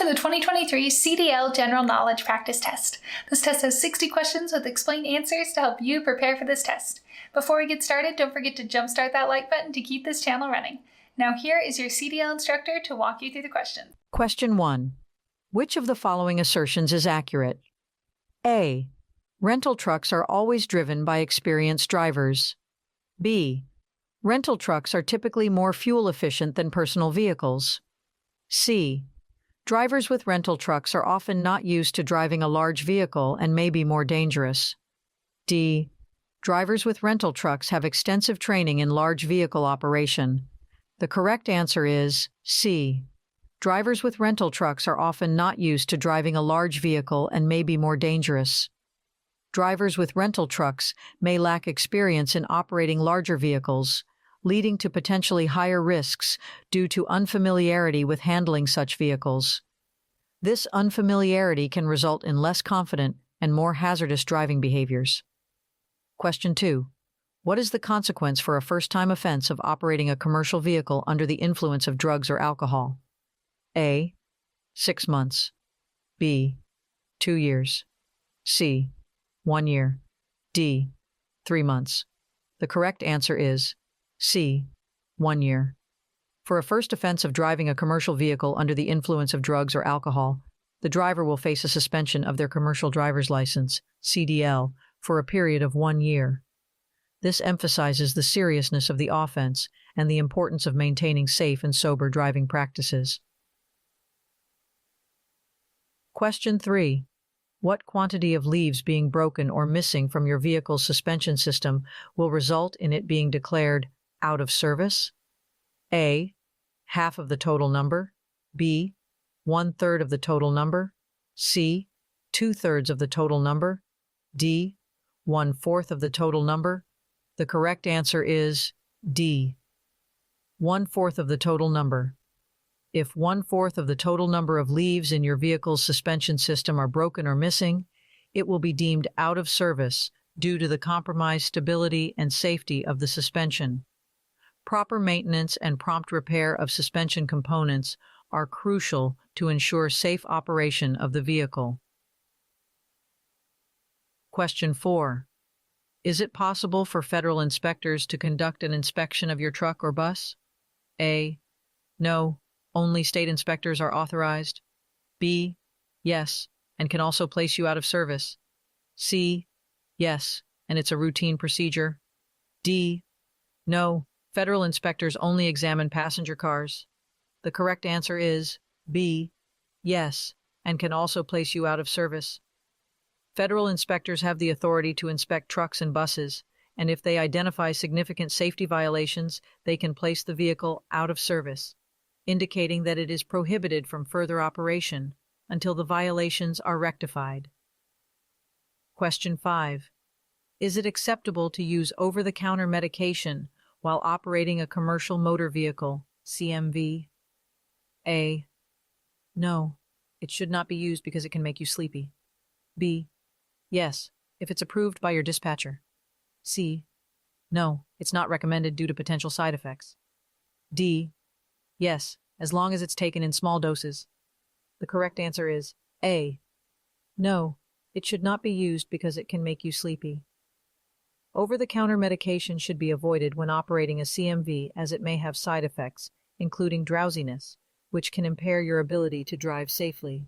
the 2023 CDL General Knowledge Practice Test. This test has 60 questions with explained answers to help you prepare for this test. Before we get started, don't forget to jumpstart that like button to keep this channel running. Now here is your CDL instructor to walk you through the questions. Question 1. Which of the following assertions is accurate? A. Rental trucks are always driven by experienced drivers. B. Rental trucks are typically more fuel efficient than personal vehicles. C. Drivers with rental trucks are often not used to driving a large vehicle and may be more dangerous. D. Drivers with rental trucks have extensive training in large vehicle operation. The correct answer is C. Drivers with rental trucks are often not used to driving a large vehicle and may be more dangerous. Drivers with rental trucks may lack experience in operating larger vehicles, leading to potentially higher risks due to unfamiliarity with handling such vehicles. This unfamiliarity can result in less confident and more hazardous driving behaviors. Question 2. What is the consequence for a first-time offense of operating a commercial vehicle under the influence of drugs or alcohol? A. 6 months. B. 2 years. C. 1 year. D. 3 months. The correct answer is C. 1 year. For a first offense of driving a commercial vehicle under the influence of drugs or alcohol, the driver will face a suspension of their commercial driver's license, CDL, for a period of 1 year. This emphasizes the seriousness of the offense and the importance of maintaining safe and sober driving practices. Question 3. What quantity of leaves being broken or missing from your vehicle's suspension system will result in it being declared out of service? A. Half of the total number. B. 1/3 of the total number. C. 2/3 of the total number. D. 1/4 of the total number. The correct answer is D. 1/4 of the total number. If 1/4 of the total number of leaves in your vehicle's suspension system are broken or missing, it will be deemed out of service due to the compromised stability and safety of the suspension. Proper maintenance and prompt repair of suspension components are crucial to ensure safe operation of the vehicle. Question 4. Is it possible for federal inspectors to conduct an inspection of your truck or bus? A. No, only state inspectors are authorized. B. Yes, and can also place you out of service. C. Yes, and it's a routine procedure. D. No, federal inspectors only examine passenger cars. The correct answer is B. Yes, and can also place you out of service. Federal inspectors have the authority to inspect trucks and buses, and if they identify significant safety violations, they can place the vehicle out of service, indicating that it is prohibited from further operation until the violations are rectified. Question 5. Is it acceptable to use over-the-counter medication while operating a commercial motor vehicle, CMV? A. No, it should not be used because it can make you sleepy. B. Yes, if it's approved by your dispatcher. C. No, it's not recommended due to potential side effects. D. Yes, as long as it's taken in small doses. The correct answer is A. No, it should not be used because it can make you sleepy. Over-the-counter medication should be avoided when operating a CMV as it may have side effects, including drowsiness, which can impair your ability to drive safely.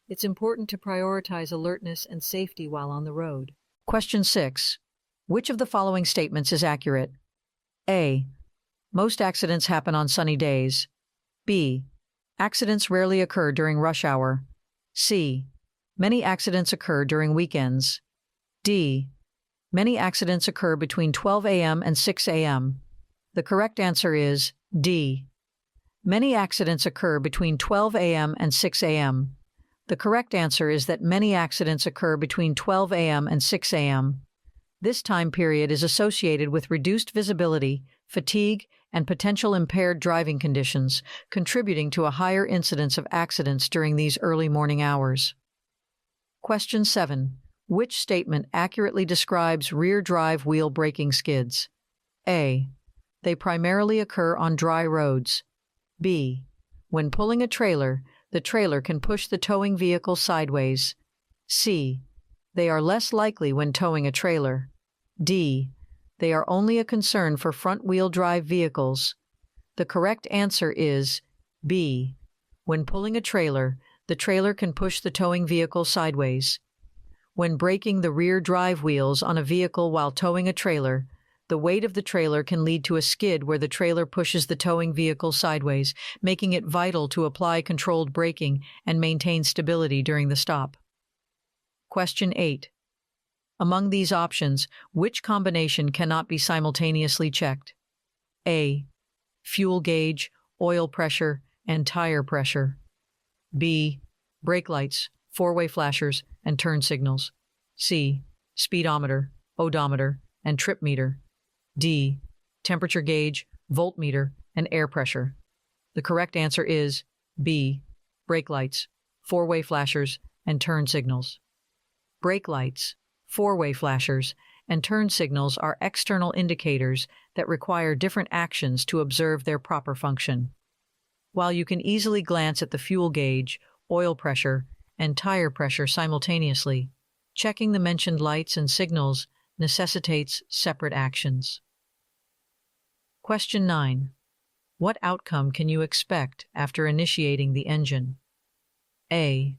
It's important to prioritize alertness and safety while on the road. Question 6. Which of the following statements is accurate? A. Most accidents happen on sunny days. B. Accidents rarely occur during rush hour. C. Many accidents occur during weekends. D. Many accidents occur between 12 a.m. and 6 a.m. The correct answer is D. Many accidents occur between 12 a.m. and 6 a.m. The correct answer is that many accidents occur between 12 a.m. and 6 a.m. This time period is associated with reduced visibility, fatigue, and potential impaired driving conditions, contributing to a higher incidence of accidents during these early morning hours. Question 7. Which statement accurately describes rear drive wheel braking skids? A. They primarily occur on dry roads. B. When pulling a trailer, the trailer can push the towing vehicle sideways. C. They are less likely when towing a trailer. D. They are only a concern for front-wheel drive vehicles. The correct answer is B. When pulling a trailer, the trailer can push the towing vehicle sideways. When braking the rear drive wheels on a vehicle while towing a trailer, the weight of the trailer can lead to a skid where the trailer pushes the towing vehicle sideways, making it vital to apply controlled braking and maintain stability during the stop. Question 8. Among these options, which combination cannot be simultaneously checked? A. Fuel gauge, oil pressure, and tire pressure. B. Brake lights, four-way flashers, and turn signals. C. Speedometer, odometer, and trip meter. D. Temperature gauge, voltmeter, and air pressure. The correct answer is B. Brake lights, four-way flashers, and turn signals. Brake lights, four-way flashers, and turn signals are external indicators that require different actions to observe their proper function. While you can easily glance at the fuel gauge, oil pressure, and tire pressure simultaneously, checking the mentioned lights and signals necessitates separate actions. Question 9. What outcome can you expect after initiating the engine? A.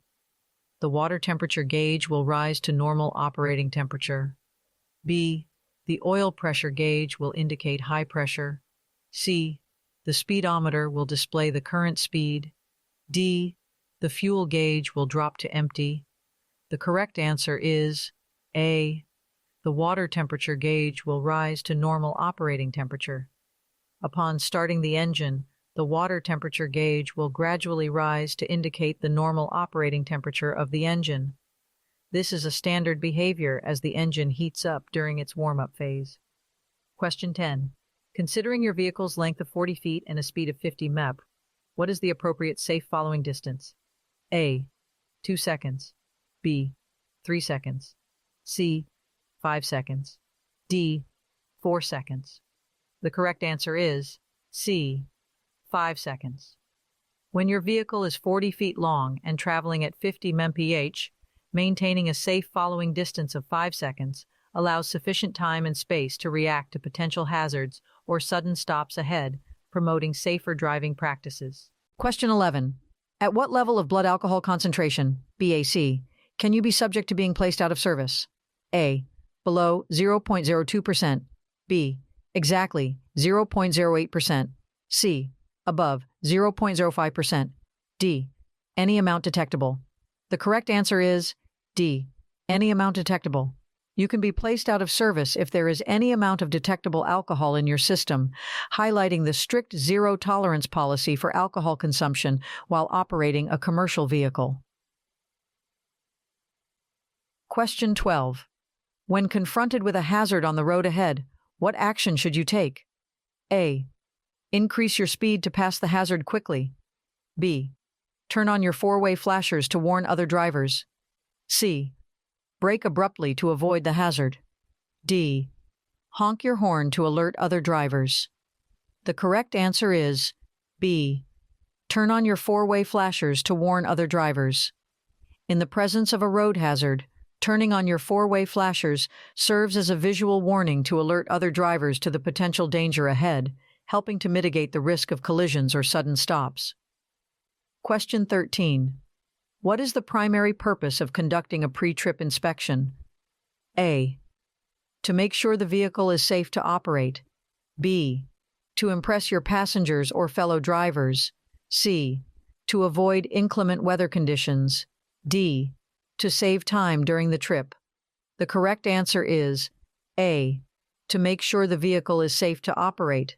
The water temperature gauge will rise to normal operating temperature. B. The oil pressure gauge will indicate high pressure. C. The speedometer will display the current speed. D. The fuel gauge will drop to empty. The correct answer is A. The water temperature gauge will rise to normal operating temperature. Upon starting the engine, the water temperature gauge will gradually rise to indicate the normal operating temperature of the engine. This is a standard behavior as the engine heats up during its warm-up phase. Question 10. Considering your vehicle's length of 40 feet and a speed of 50 mph, what is the appropriate safe following distance? A. 2 seconds. B. 3 seconds. C. 5 seconds. D. 4 seconds. The correct answer is C. 5 seconds. When your vehicle is 40 feet long and traveling at 50 mph, maintaining a safe following distance of 5 seconds allows sufficient time and space to react to potential hazards or sudden stops ahead, promoting safer driving practices. Question 11. At what level of blood alcohol concentration, BAC, can you be subject to being placed out of service? A. Below 0.02%. B. Exactly 0.08%. C. Above 0.05%. D. Any amount detectable. The correct answer is D. Any amount detectable. You can be placed out of service if there is any amount of detectable alcohol in your system, highlighting the strict zero-tolerance policy for alcohol consumption while operating a commercial vehicle. Question 12. When confronted with a hazard on the road ahead, what action should you take? A. Increase your speed to pass the hazard quickly. B. Turn on your four-way flashers to warn other drivers. C. Brake abruptly to avoid the hazard. D. Honk your horn to alert other drivers. The correct answer is B. Turn on your four-way flashers to warn other drivers. In the presence of a road hazard, turning on your four-way flashers serves as a visual warning to alert other drivers to the potential danger ahead, helping to mitigate the risk of collisions or sudden stops. Question 13. What is the primary purpose of conducting a pre-trip inspection? A. To make sure the vehicle is safe to operate. B. To impress your passengers or fellow drivers. C. To avoid inclement weather conditions. D. To save time during the trip. The correct answer is A. To make sure the vehicle is safe to operate.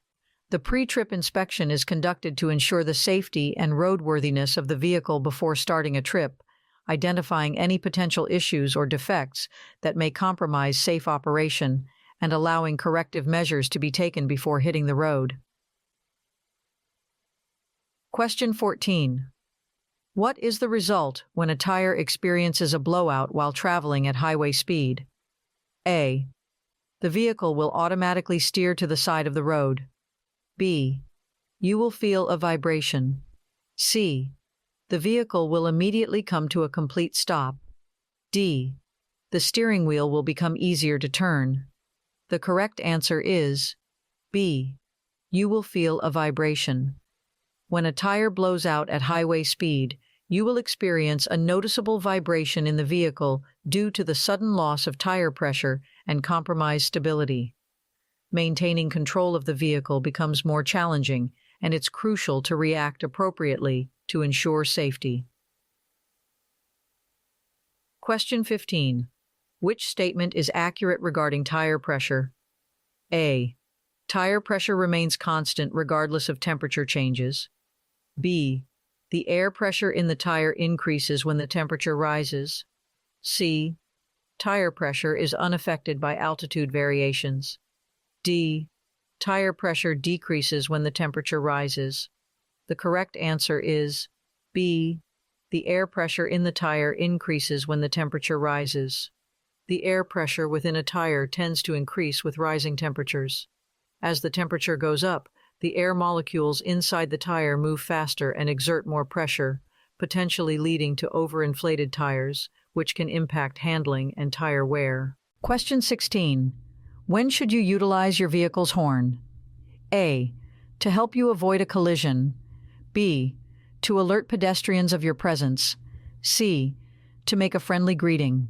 The pre-trip inspection is conducted to ensure the safety and roadworthiness of the vehicle before starting a trip, identifying any potential issues or defects that may compromise safe operation, and allowing corrective measures to be taken before hitting the road. Question 14. What is the result when a tire experiences a blowout while traveling at highway speed? A. The vehicle will automatically steer to the side of the road. B. You will feel a vibration. C. the vehicle will immediately come to a complete stop. D. The steering wheel will become easier to turn. The correct answer is B. You will feel a vibration. When a tire blows out at highway speed, you will experience a noticeable vibration in the vehicle due to the sudden loss of tire pressure and compromised stability. Maintaining control of the vehicle becomes more challenging, and it's crucial to react appropriately to ensure safety. Question 15. Which statement is accurate regarding tire pressure? A. Tire pressure remains constant regardless of temperature changes. B. The air pressure in the tire increases when the temperature rises. C. Tire pressure is unaffected by altitude variations. D. Tire pressure decreases when the temperature rises. The correct answer is B. The air pressure in the tire increases when the temperature rises. The air pressure within a tire tends to increase with rising temperatures. As the temperature goes up, the air molecules inside the tire move faster and exert more pressure, potentially leading to overinflated tires, which can impact handling and tire wear. Question 16. When should you utilize your vehicle's horn? A. To help you avoid a collision. B. To alert pedestrians of your presence. C. To make a friendly greeting.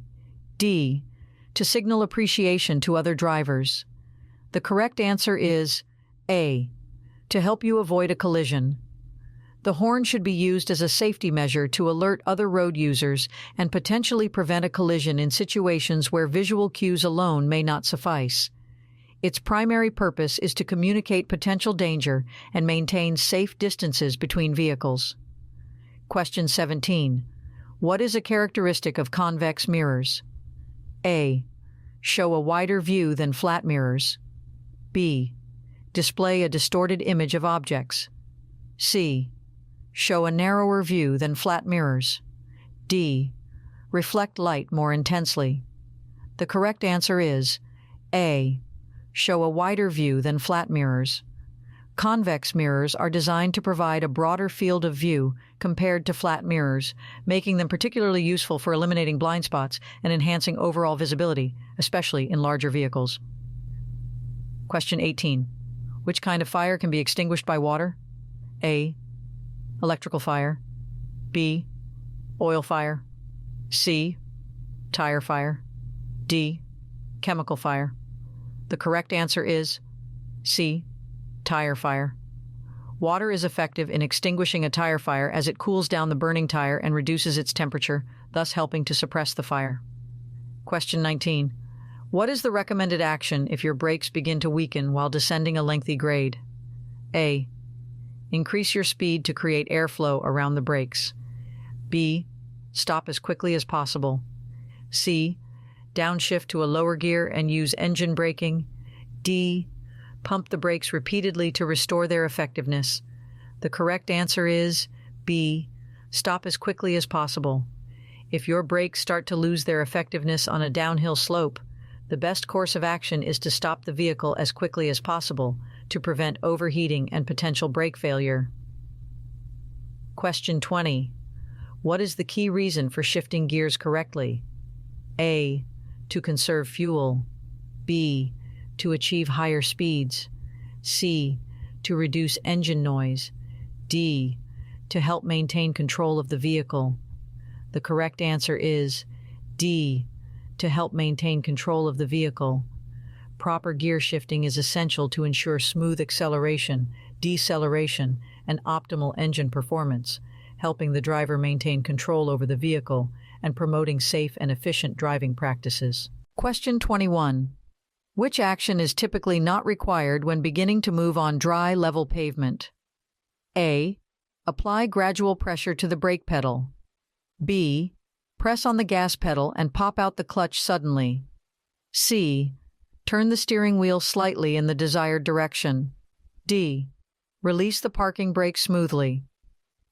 D. To signal appreciation to other drivers. The correct answer is A. To help you avoid a collision. The horn should be used as a safety measure to alert other road users and potentially prevent a collision in situations where visual cues alone may not suffice. Its primary purpose is to communicate potential danger and maintain safe distances between vehicles. Question 17. What is a characteristic of convex mirrors? A. Show a wider view than flat mirrors. B. Display a distorted image of objects. C. Show a narrower view than flat mirrors. D. Reflect light more intensely. The correct answer is A. Show a wider view than flat mirrors. Convex mirrors are designed to provide a broader field of view compared to flat mirrors, making them particularly useful for eliminating blind spots and enhancing overall visibility, especially in larger vehicles. Question 18. Which kind of fire can be extinguished by water? A. Electrical fire. B. Oil fire. C. Tire fire. D. Chemical fire. The correct answer is C. Tire fire. Water is effective in extinguishing a tire fire as it cools down the burning tire and reduces its temperature, thus helping to suppress the fire. Question 19. What is the recommended action if your brakes begin to weaken while descending a lengthy grade? A. Increase your speed to create airflow around the brakes. B. Stop as quickly as possible. C. Downshift to a lower gear and use engine braking. D. Pump the brakes repeatedly to restore their effectiveness. The correct answer is B. Stop as quickly as possible. If your brakes start to lose their effectiveness on a downhill slope, the best course of action is to stop the vehicle as quickly as possible to prevent overheating and potential brake failure. Question 20. What is the key reason for shifting gears correctly? A. To conserve fuel. B. To achieve higher speeds. C. To reduce engine noise. D. To help maintain control of the vehicle. The correct answer is D. To help maintain control of the vehicle. Proper gear shifting is essential to ensure smooth acceleration, deceleration, and optimal engine performance, helping the driver maintain control over the vehicle and promoting safe and efficient driving practices. Question 21. Which action is typically not required when beginning to move on dry, level pavement? A. Apply gradual pressure to the brake pedal. B. Press on the gas pedal and pop out the clutch suddenly. C. Turn the steering wheel slightly in the desired direction. D. Release the parking brake smoothly.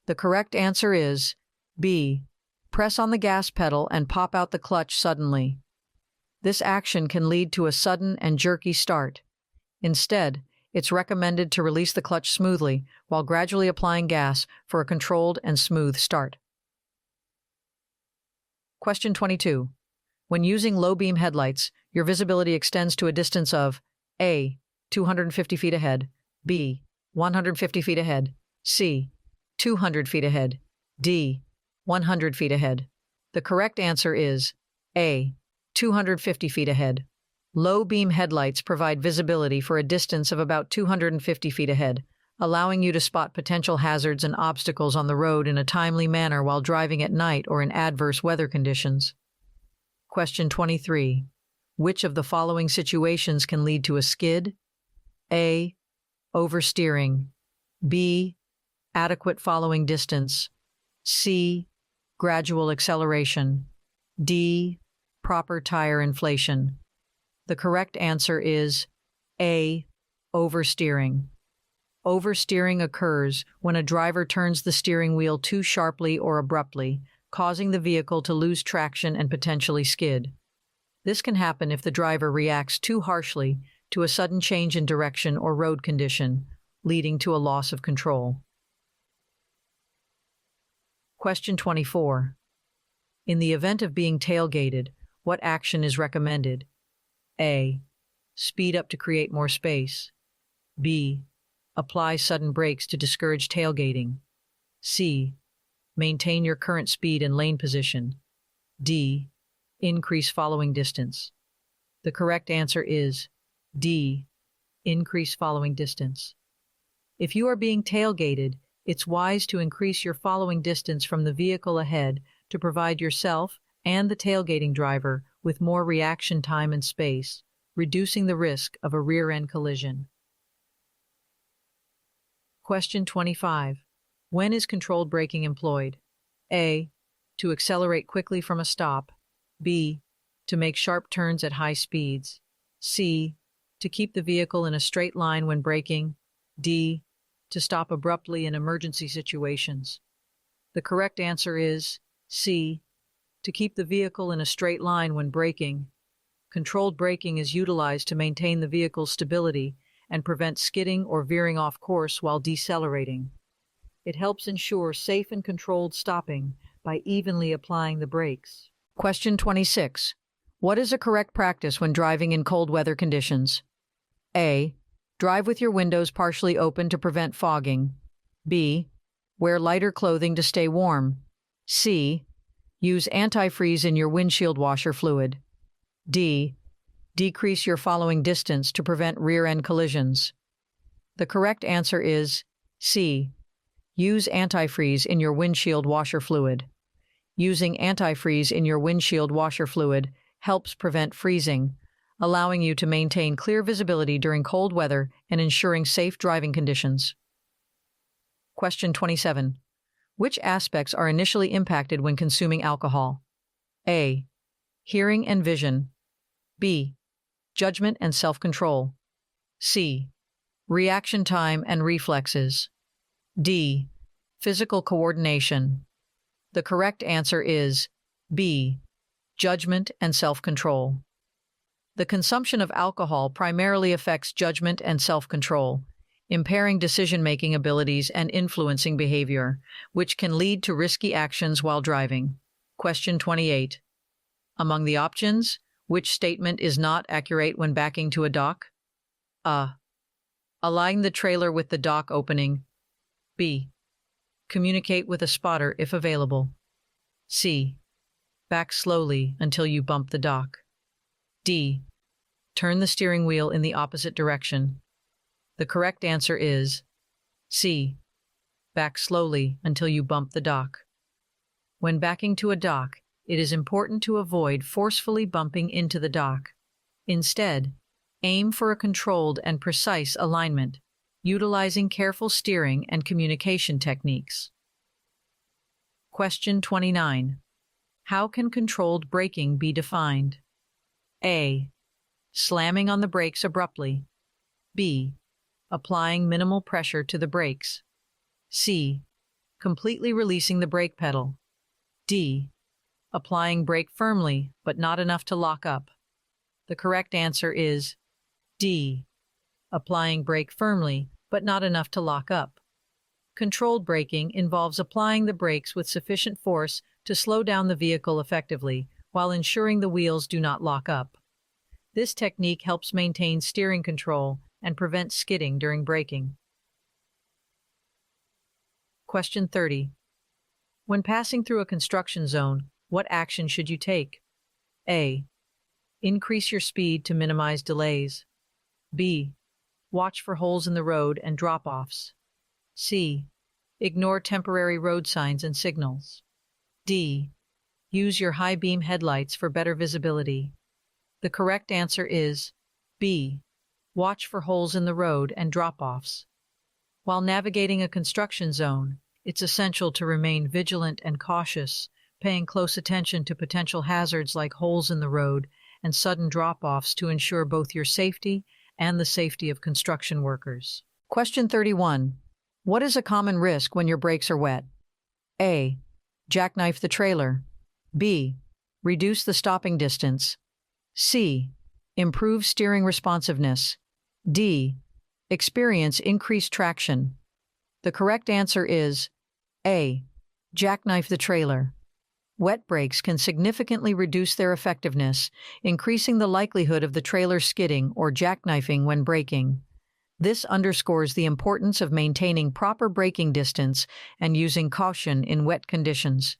The correct answer is B. Press on the gas pedal and pop out the clutch suddenly. This action can lead to a sudden and jerky start. Instead, it's recommended to release the clutch smoothly while gradually applying gas for a controlled and smooth start. Question 22. When using low-beam headlights, your visibility extends to a distance of A. 250 feet ahead, B. 150 feet ahead, C. 200 feet ahead, D. 100 feet ahead. The correct answer is A. 250 feet ahead. Low-beam headlights provide visibility for a distance of about 250 feet ahead, allowing you to spot potential hazards and obstacles on the road in a timely manner while driving at night or in adverse weather conditions. Question 23. Which of the following situations can lead to a skid? A. Oversteering. B. Adequate following distance. C. Gradual acceleration. D. Proper tire inflation. The correct answer is A. Oversteering. Oversteering occurs when a driver turns the steering wheel too sharply or abruptly, causing the vehicle to lose traction and potentially skid. This can happen if the driver reacts too harshly to a sudden change in direction or road condition, leading to a loss of control. Question 24. In the event of being tailgated, what action is recommended? A. Speed up to create more space. B. Apply sudden brakes to discourage tailgating. C. Maintain your current speed and lane position. D. Increase following distance. The correct answer is D. Increase following distance. If you are being tailgated, it's wise to increase your following distance from the vehicle ahead to provide yourself and the tailgating driver with more reaction time and space, reducing the risk of a rear-end collision. Question 25. When is controlled braking employed? A. To accelerate quickly from a stop. B. To make sharp turns at high speeds. C. To keep the vehicle in a straight line when braking. D. To stop abruptly in emergency situations. The correct answer is C. To keep the vehicle in a straight line when braking. Controlled braking is utilized to maintain the vehicle's stability and prevent skidding or veering off course while decelerating. It helps ensure safe and controlled stopping by evenly applying the brakes. Question 26. What is a correct practice when driving in cold weather conditions? A. Drive with your windows partially open to prevent fogging. B. Wear lighter clothing to stay warm. C. Use antifreeze in your windshield washer fluid. D. Decrease your following distance to prevent rear-end collisions. The correct answer is C. Use antifreeze in your windshield washer fluid. Using antifreeze in your windshield washer fluid helps prevent freezing, allowing you to maintain clear visibility during cold weather and ensuring safe driving conditions. Question 27. Which aspects are initially impacted when consuming alcohol? A. Hearing and vision. B. Judgment and self-control. C. Reaction time and reflexes. D. Physical coordination. The correct answer is B. Judgment and self-control. The consumption of alcohol primarily affects judgment and self-control, impairing decision-making abilities and influencing behavior, which can lead to risky actions while driving. Question 28. Among the options, which statement is not accurate when backing to a dock? A. Align the trailer with the dock opening. B. Communicate with a spotter if available. C. Back slowly until you bump the dock. D. Turn the steering wheel in the opposite direction. The correct answer is C. Back slowly until you bump the dock. When backing to a dock, it is important to avoid forcefully bumping into the dock. Instead, aim for a controlled and precise alignment, utilizing careful steering and communication techniques. Question 29. How can controlled braking be defined? A. Slamming on the brakes abruptly. B. Applying minimal pressure to the brakes. C. Completely releasing the brake pedal. D. Applying brake firmly, but not enough to lock up. The correct answer is D. applying brake firmly, but not enough to lock up. Controlled braking involves applying the brakes with sufficient force to slow down the vehicle effectively, while ensuring the wheels do not lock up. This technique helps maintain steering control and prevent skidding during braking. Question 30. When passing through a construction zone, what action should you take? A. Increase your speed to minimize delays. B. Watch for holes in the road and drop-offs. C. Ignore temporary road signs and signals. D. Use your high-beam headlights for better visibility. The correct answer is B. Watch for holes in the road and drop-offs. While navigating a construction zone, it's essential to remain vigilant and cautious, paying close attention to potential hazards like holes in the road and sudden drop-offs to ensure both your safety and the safety of construction workers. Question 31. What is a common risk when your brakes are wet? A. Jackknife the trailer. B. Reduce the stopping distance. C. Improve steering responsiveness. D. Experience increased traction. The correct answer is A. Jackknife the trailer. Wet brakes can significantly reduce their effectiveness, increasing the likelihood of the trailer skidding or jackknifing when braking. This underscores the importance of maintaining proper braking distance and using caution in wet conditions.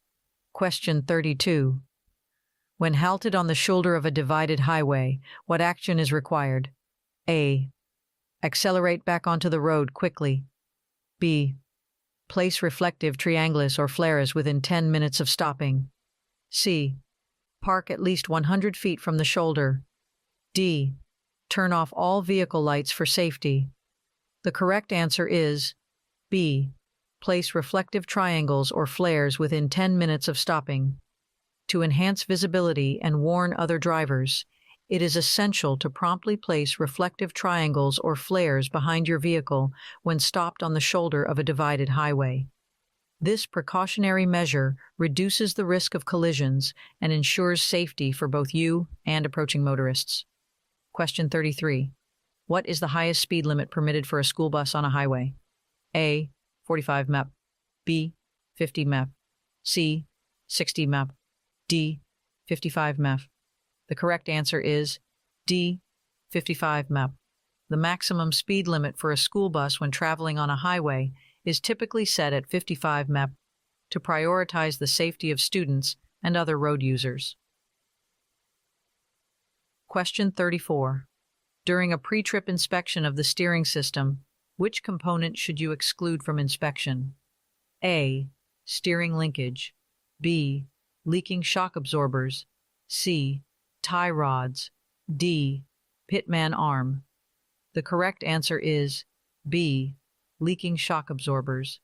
Question 32. When halted on the shoulder of a divided highway, what action is required? A. Accelerate back onto the road quickly. B. Place reflective triangulus or flares within 10 minutes of stopping. C. Park at least 100 feet from the shoulder. D. Turn off all vehicle lights for safety. The correct answer is B. Place reflective triangles or flares within 10 minutes of stopping. To enhance visibility and warn other drivers, it is essential to promptly place reflective triangles or flares behind your vehicle when stopped on the shoulder of a divided highway. This precautionary measure reduces the risk of collisions and ensures safety for both you and approaching motorists. Question 33. What is the highest speed limit permitted for a school bus on a highway? A. 45 mph. B. 50 mph. C. 60 mph. D. 55 mph. The correct answer is D. 55 mph. The maximum speed limit for a school bus when traveling on a highway is typically set at 55 mph to prioritize the safety of students and other road users. Question 34. During a pre-trip inspection of the steering system, which component should you exclude from inspection? A. Steering linkage. B. Leaking shock absorbers. C. Tie rods. D. Pitman arm. The correct answer is B. Leaking shock absorbers.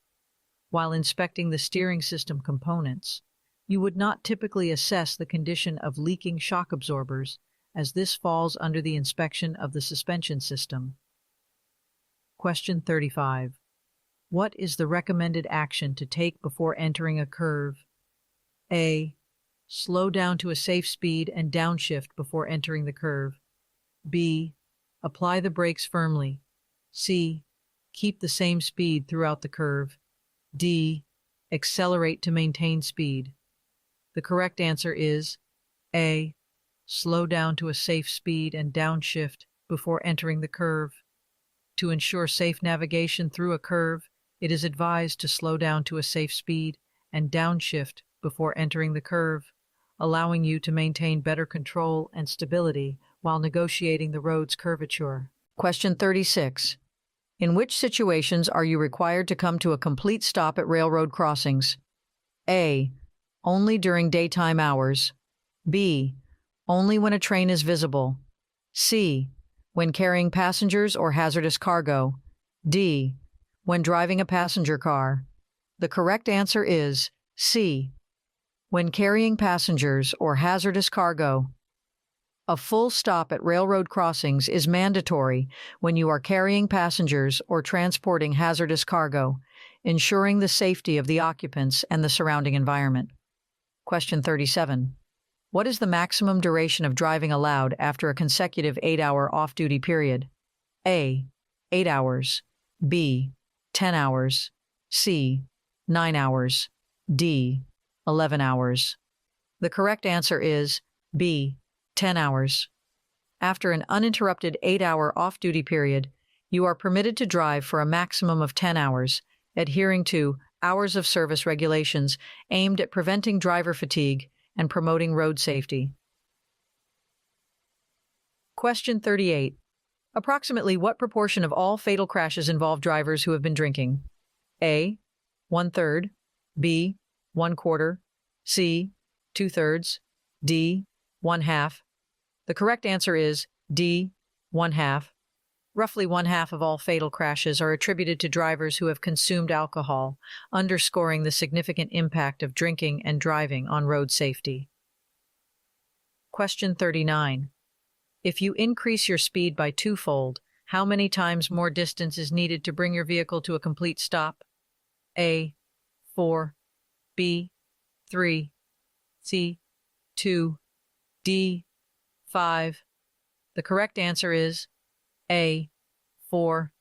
While inspecting the steering system components, you would not typically assess the condition of leaking shock absorbers, as this falls under the inspection of the suspension system. Question 35. What is the recommended action to take before entering a curve? A. Slow down to a safe speed and downshift before entering the curve. B. Apply the brakes firmly. C. Keep the same speed throughout the curve. D. Accelerate to maintain speed. The correct answer is A. Slow down to a safe speed and downshift before entering the curve. To ensure safe navigation through a curve, it is advised to slow down to a safe speed and downshift before entering the curve, allowing you to maintain better control and stability while negotiating the road's curvature. Question 36. In which situations are you required to come to a complete stop at railroad crossings? A. Only during daytime hours. B. Only when a train is visible. C. When carrying passengers or hazardous cargo. D. When driving a passenger car. The correct answer is C. When carrying passengers or hazardous cargo. A full stop at railroad crossings is mandatory when you are carrying passengers or transporting hazardous cargo, ensuring the safety of the occupants and the surrounding environment. Question 37. What is the maximum duration of driving allowed after a consecutive 8-hour off-duty period? A. 8 hours, B, 10 hours, C, 9 hours, D, 11 hours. The correct answer is B, 10 hours. After an uninterrupted 8-hour off-duty period, you are permitted to drive for a maximum of 10 hours, adhering to hours of service regulations aimed at preventing driver fatigue and promoting road safety. Question 38. Approximately what proportion of all fatal crashes involve drivers who have been drinking? A, 1/3, B, 1/4, C, 2/3, D, 1/2. The correct answer is D, 1/2. Roughly 1/2 of all fatal crashes are attributed to drivers who have consumed alcohol, underscoring the significant impact of drinking and driving on road safety. Question 39. If you increase your speed by twofold, how many times more distance is needed to bring your vehicle to a complete stop? A, 4, B, 3, C, 2, D, 5. The correct answer is A, 4.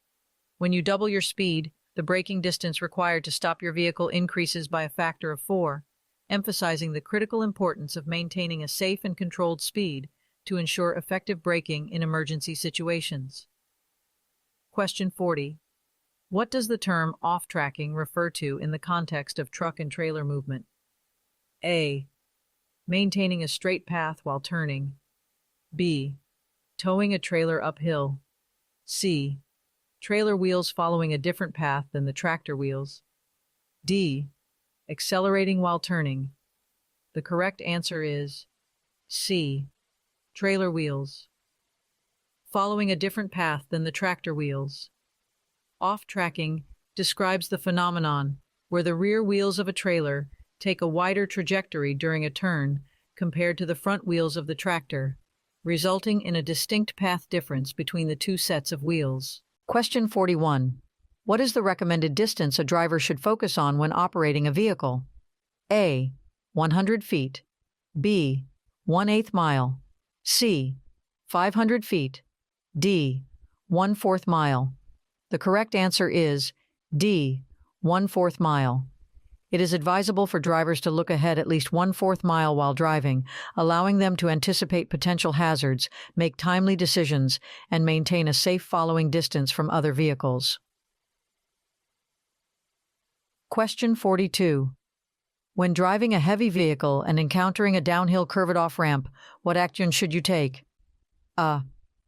When you double your speed, the braking distance required to stop your vehicle increases by a factor of 4, emphasizing the critical importance of maintaining a safe and controlled speed to ensure effective braking in emergency situations. Question 40. What does the term off-tracking refer to in the context of truck and trailer movement? A, maintaining a straight path while turning. B, towing a trailer uphill. C, trailer wheels following a different path than the tractor wheels. D, accelerating while turning. The correct answer is C, trailer wheels following a different path than the tractor wheels. Off-tracking describes the phenomenon where the rear wheels of a trailer take a wider trajectory during a turn compared to the front wheels of the tractor, resulting in a distinct path difference between the two sets of wheels. Question 41. What is the recommended distance a driver should focus on when operating a vehicle? A, 100 feet. B, 1/8 mile. C, 500 feet. D, 1/4 mile. The correct answer is D, 1/4 mile. It is advisable for drivers to look ahead at least 1/4 mile while driving, allowing them to anticipate potential hazards, make timely decisions, and maintain a safe following distance from other vehicles. Question 42. When driving a heavy vehicle and encountering a downhill curved off-ramp, what action should you take? A,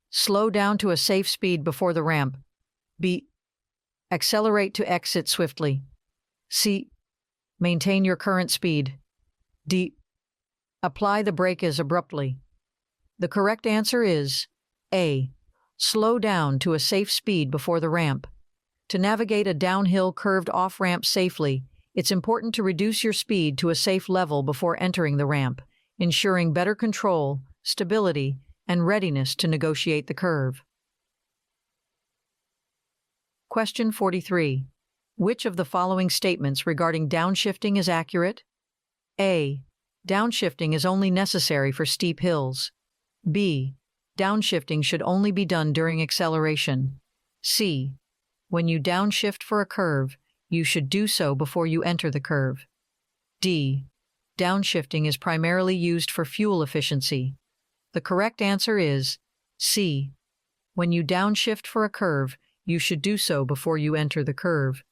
slow down to a safe speed before the ramp. B, accelerate to exit swiftly. C, maintain your current speed. D, apply the brakes abruptly. The correct answer is A, slow down to a safe speed before the ramp. To navigate a downhill curved off-ramp safely, it's important to reduce your speed to a safe level before entering the ramp, ensuring better control, stability, and readiness to negotiate the curve. Question 43. Which of the following statements regarding downshifting is accurate? A, downshifting is only necessary for steep hills. B, downshifting should only be done during acceleration. C, when you downshift for a curve, you should do so before you enter the curve. D, downshifting is primarily used for fuel efficiency. The correct answer is C, when you downshift for a curve, you should do so before you enter the curve.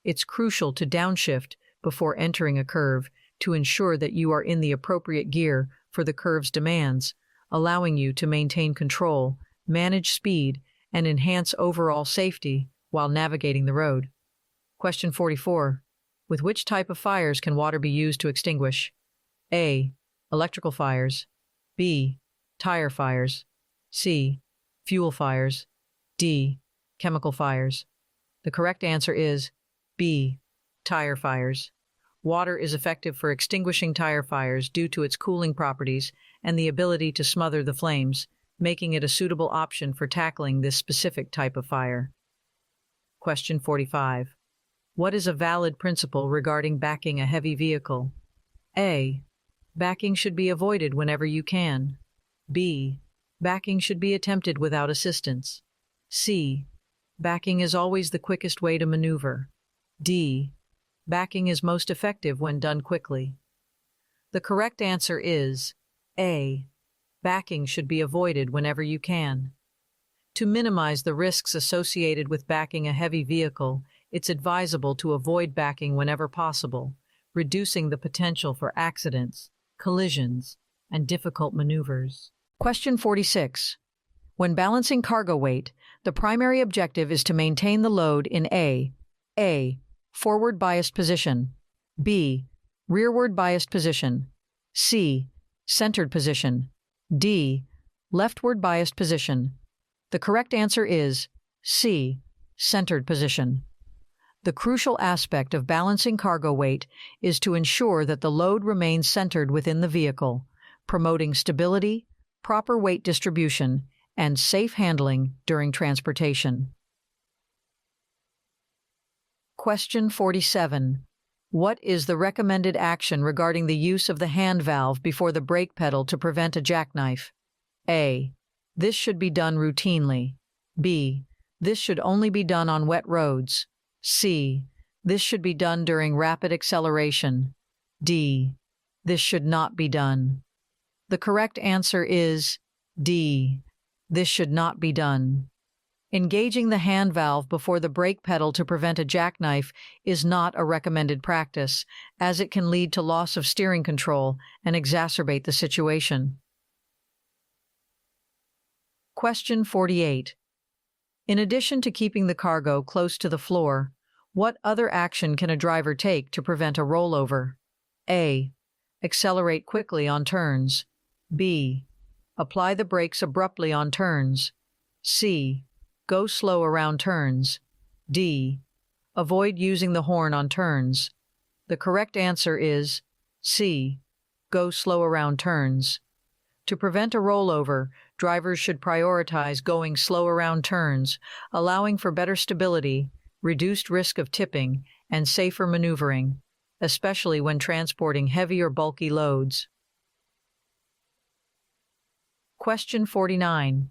It's crucial to downshift before entering a curve to ensure that you are in the appropriate gear for the curve's demands, allowing you to maintain control, manage speed, and enhance overall safety while navigating the road. Question 44. With which type of fires can water be used to extinguish? A, electrical fires. B, tire fires. C, fuel fires. D, chemical fires. The correct answer is B, tire fires. Water is effective for extinguishing tire fires due to its cooling properties and the ability to smother the flames, making it a suitable option for tackling this specific type of fire. Question 45. What is a valid principle regarding backing a heavy vehicle? A, backing should be avoided whenever you can. B, backing should be attempted without assistance. C, Backing is always the quickest way to maneuver. D. Backing is most effective when done quickly. The correct answer is A. Backing should be avoided whenever you can. To minimize the risks associated with backing a heavy vehicle, it's advisable to avoid backing whenever possible, reducing the potential for accidents, collisions, and difficult maneuvers. Question 46. When balancing cargo weight, the primary objective is to maintain the load in A. Forward biased position. B. Rearward biased position. C. Centered position. D. Leftward biased position. The correct answer is C. Centered position. The crucial aspect of balancing cargo weight is to ensure that the load remains centered within the vehicle, promoting stability, proper weight distribution, and safe handling during transportation. Question 47. What is the recommended action regarding the use of the hand valve before the brake pedal to prevent a jackknife? A. This should be done routinely. B. This should only be done on wet roads. C. This should be done during rapid acceleration. D. This should not be done. The correct answer is D. This should not be done. Engaging the hand valve before the brake pedal to prevent a jackknife is not a recommended practice, as it can lead to loss of steering control and exacerbate the situation. Question 48. In addition to keeping the cargo close to the floor, what other action can a driver take to prevent a rollover? A. Accelerate quickly on turns. B. Apply the brakes abruptly on turns. C. Go slow around turns. D. Avoid using the horn on turns. The correct answer is C. Go slow around turns. To prevent a rollover, drivers should prioritize going slow around turns, allowing for better stability, reduced risk of tipping, and safer maneuvering, especially when transporting heavy or bulky loads. Question 49.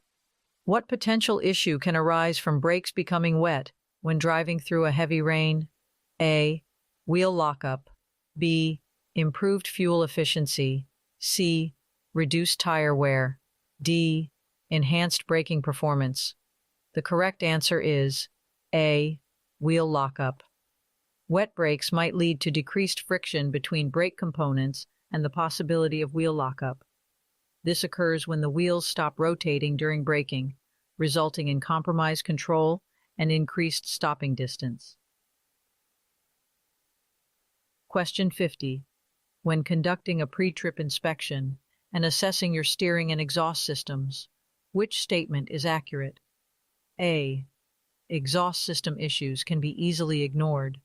What potential issue can arise from brakes becoming wet when driving through a heavy rain? A. Wheel lockup. B. Improved fuel efficiency. C. Reduced tire wear. D. Enhanced braking performance. The correct answer is A. Wheel lockup. Wet brakes might lead to decreased friction between brake components and the possibility of wheel lockup. This occurs when the wheels stop rotating during braking, resulting in compromised control and increased stopping distance. Question 50. When conducting a pre-trip inspection and assessing your steering and exhaust systems, which statement is accurate? A. Exhaust system issues can be easily ignored.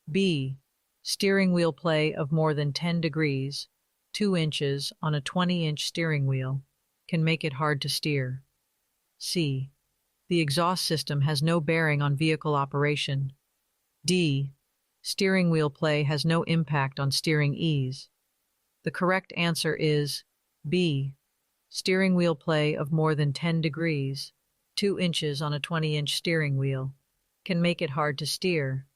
B. Steering wheel play of more than 10 degrees, 2 inches on a 20-inch steering wheel, can make it hard to steer. C. The exhaust system has no bearing on vehicle operation. D. Steering wheel play has no impact on steering ease. The correct answer is B. Steering wheel play of more than 10 degrees, 2 inches on a 20-inch steering wheel, can make it hard to steer.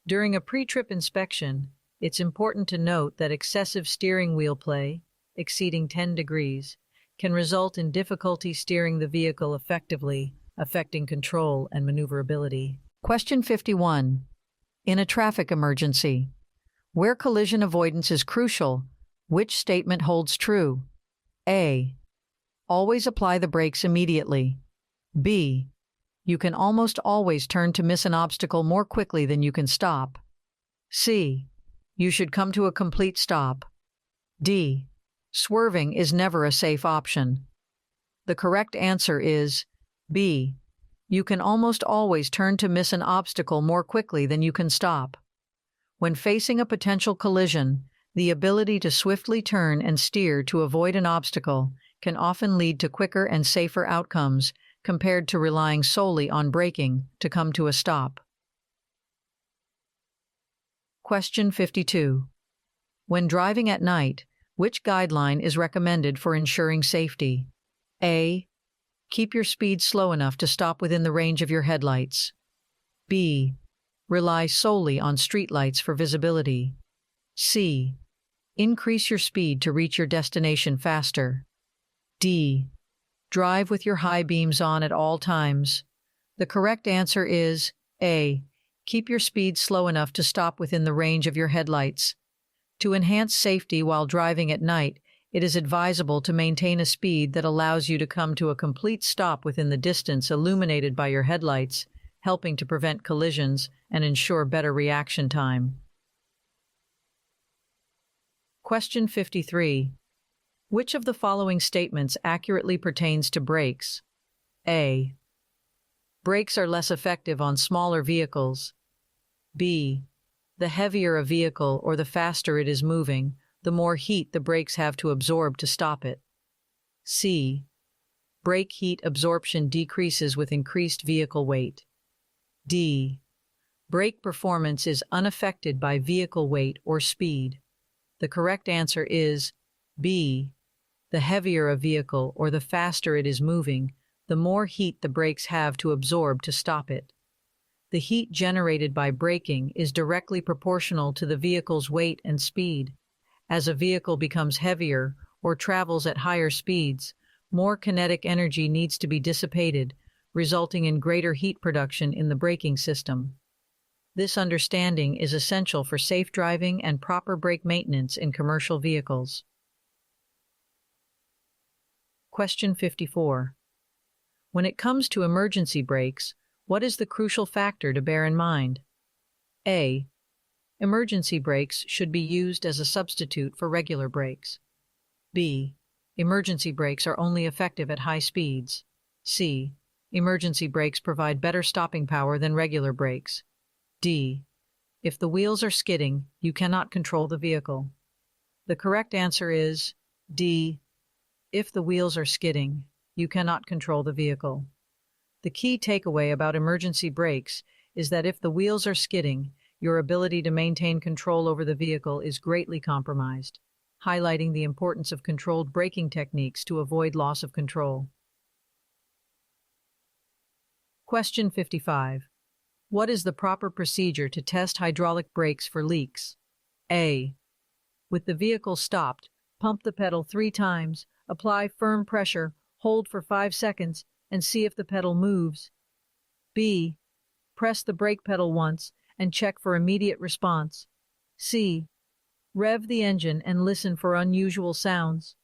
During a pre-trip inspection, it's important to note that excessive steering wheel play, exceeding 10 degrees, can result in difficulty steering the vehicle effectively, affecting control and maneuverability. Question 51. In a traffic emergency, where collision avoidance is crucial, which statement holds true? A. Always apply the brakes immediately. B. You can almost always turn to miss an obstacle more quickly than you can stop. C. You should come to a complete stop. D. Swerving is never a safe option. The correct answer is B. You can almost always turn to miss an obstacle more quickly than you can stop. When facing a potential collision, the ability to swiftly turn and steer to avoid an obstacle can often lead to quicker and safer outcomes compared to relying solely on braking to come to a stop. Question 52. When driving at night, which guideline is recommended for ensuring safety? A. Keep your speed slow enough to stop within the range of your headlights. B. Rely solely on streetlights for visibility. C. Increase your speed to reach your destination faster. D. Drive with your high beams on at all times. The correct answer is A. Keep your speed slow enough to stop within the range of your headlights. To enhance safety while driving at night, it is advisable to maintain a speed that allows you to come to a complete stop within the distance illuminated by your headlights, helping to prevent collisions and ensure better reaction time. Question 53. Which of the following statements accurately pertains to brakes? A. Brakes are less effective on smaller vehicles. B. The heavier a vehicle or the faster it is moving, the more heat the brakes have to absorb to stop it. C. Brake heat absorption decreases with increased vehicle weight. D. Brake performance is unaffected by vehicle weight or speed. The correct answer is B. The heavier a vehicle or the faster it is moving, the more heat the brakes have to absorb to stop it. The heat generated by braking is directly proportional to the vehicle's weight and speed. As a vehicle becomes heavier or travels at higher speeds, more kinetic energy needs to be dissipated, resulting in greater heat production in the braking system. This understanding is essential for safe driving and proper brake maintenance in commercial vehicles. Question 54. When it comes to emergency brakes, what is the crucial factor to bear in mind? A. Emergency brakes should be used as a substitute for regular brakes. B. Emergency brakes are only effective at high speeds. C. Emergency brakes provide better stopping power than regular brakes. D. If the wheels are skidding, you cannot control the vehicle. The correct answer is D. If the wheels are skidding, you cannot control the vehicle. The key takeaway about emergency brakes is that if the wheels are skidding, your ability to maintain control over the vehicle is greatly compromised, highlighting the importance of controlled braking techniques to avoid loss of control. Question 55. What is the proper procedure to test hydraulic brakes for leaks? A. With the vehicle stopped, pump the pedal 3 times, apply firm pressure, hold for 5 seconds, and see if the pedal moves. B. Press the brake pedal once and check for immediate response. C. Rev the engine and listen for unusual sounds.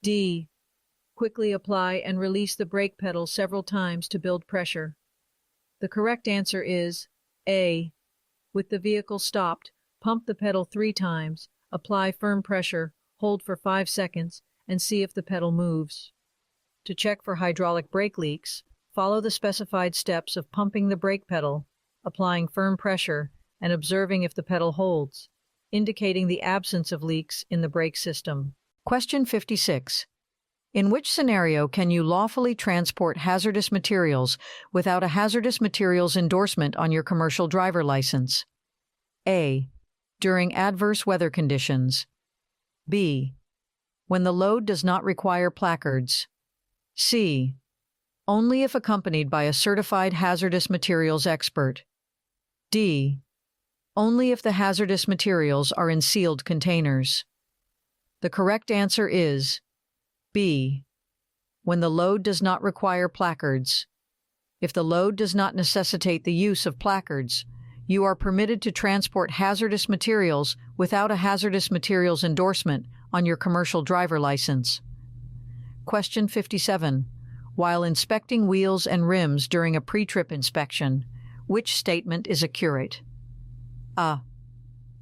D. Quickly apply and release the brake pedal several times to build pressure. The correct answer is A. With the vehicle stopped, pump the pedal 3 times, apply firm pressure, hold for 5 seconds, and see if the pedal moves. To check for hydraulic brake leaks, follow the specified steps of pumping the brake pedal, applying firm pressure, and observing if the pedal holds, indicating the absence of leaks in the brake system. Question 56. In which scenario can you lawfully transport hazardous materials without a hazardous materials endorsement on your commercial driver license? A. During adverse weather conditions. B. When the load does not require placards. C. Only if accompanied by a certified hazardous materials expert. D. Only if the hazardous materials are in sealed containers. The correct answer is B. When the load does not require placards. If the load does not necessitate the use of placards, you are permitted to transport hazardous materials without a hazardous materials endorsement on your commercial driver license. Question 57. While inspecting wheels and rims during a pre-trip inspection, which statement is accurate? A.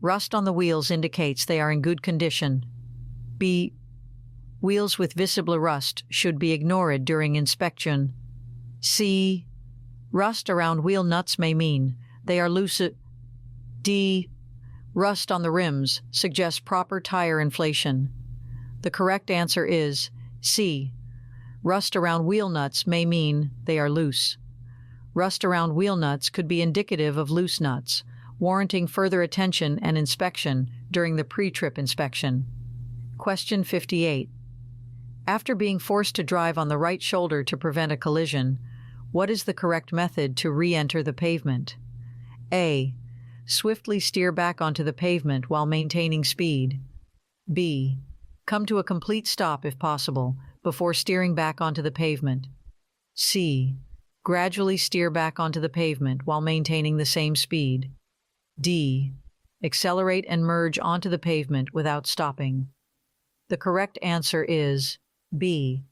Rust on the wheels indicates they are in good condition. B. Wheels with visible rust should be ignored during inspection. C. Rust around wheel nuts may mean they are loose. D. Rust on the rims suggests proper tire inflation. The correct answer is C. Rust around wheel nuts may mean they are loose. Rust around wheel nuts could be indicative of loose nuts, warranting further attention and inspection during the pre-trip inspection. Question 58. After being forced to drive on the right shoulder to prevent a collision, what is the correct method to re-enter the pavement? A. Swiftly steer back onto the pavement while maintaining speed. B. Come to a complete stop if possible, before steering back onto the pavement. C. Gradually steer back onto the pavement while maintaining the same speed. D. Accelerate and merge onto the pavement without stopping. The correct answer is B.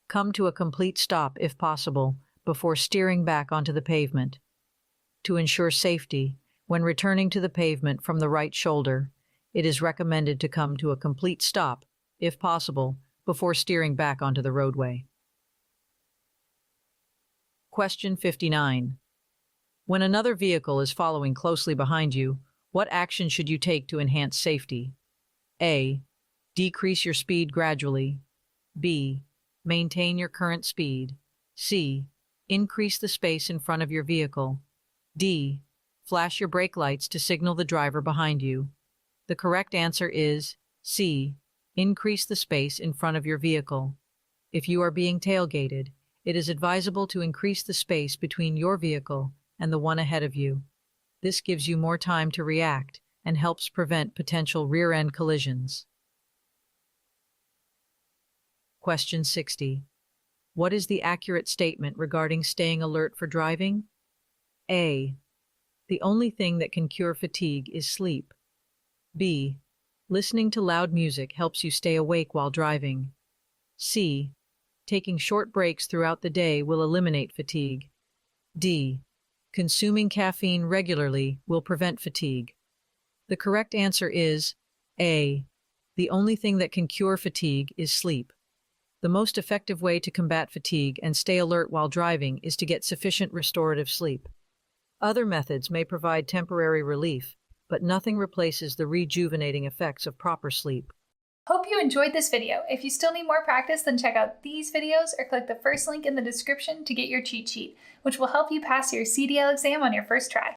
Come to a complete stop if possible, before steering back onto the pavement. To ensure safety, when returning to the pavement from the right shoulder, it is recommended to come to a complete stop, if possible, before steering back onto the roadway. Question 59. When another vehicle is following closely behind you, what action should you take to enhance safety? A. Decrease your speed gradually. B. Maintain your current speed. C. Increase the space in front of your vehicle. D. Flash your brake lights to signal the driver behind you. The correct answer is C. Increase the space in front of your vehicle. If you are being tailgated, it is advisable to increase the space between your vehicle and the one ahead of you. This gives you more time to react and helps prevent potential rear-end collisions. Question 60. What is the accurate statement regarding staying alert for driving? A. The only thing that can cure fatigue is sleep. B. Listening to loud music helps you stay awake while driving. C. Taking short breaks throughout the day will eliminate fatigue. D. Consuming caffeine regularly will prevent fatigue. The correct answer is A. The only thing that can cure fatigue is sleep. The most effective way to combat fatigue and stay alert while driving is to get sufficient restorative sleep. Other methods may provide temporary relief, but nothing replaces the rejuvenating effects of proper sleep. Hope you enjoyed this video. If you still need more practice, then check out these videos or click the first link in the description to get your cheat sheet, which will help you pass your CDL exam on your first try.